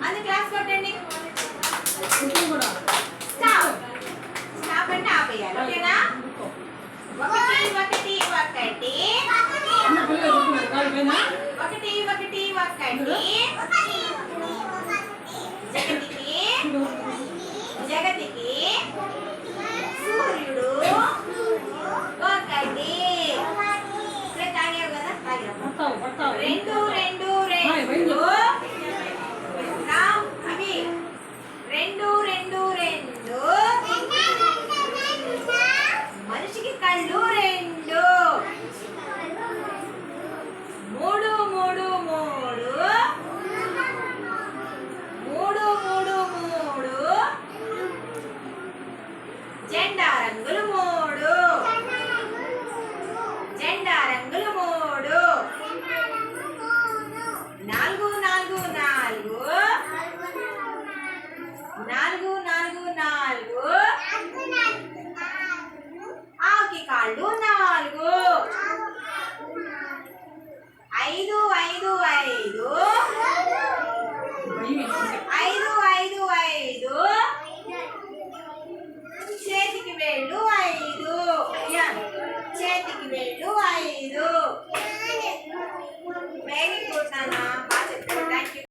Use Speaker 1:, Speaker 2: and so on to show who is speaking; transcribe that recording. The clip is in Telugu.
Speaker 1: మంది క్లాస్ కొట్టండి. స్టాప్. స్టాప్ అంటే ఆపేయాలి. ఓకేనా? ఒకటి ఒకటి ఒకటి ఒకటి ఒకటి ఒకటి జగతికి జగతికి సూర్యుడు ఒకటి. ఇప్పుడే తాగావు కదా, తాగావు. రెండు రెండు రెండు అవి రెండు రెండు రెండు మనిషికి కళ్ళు రెండు. మూడు మూడు మూడు మూడు మూడు మూడు జెండా రంగులు మూడు. జెండా రంగులు మూడు. నాలుగు నాలుగు నాలుగు నాలుగు నాలుగు నాలుగు ఆకి కాళ్ళు నాలుగు. ఐదు ఐదు ఐదు ఐదు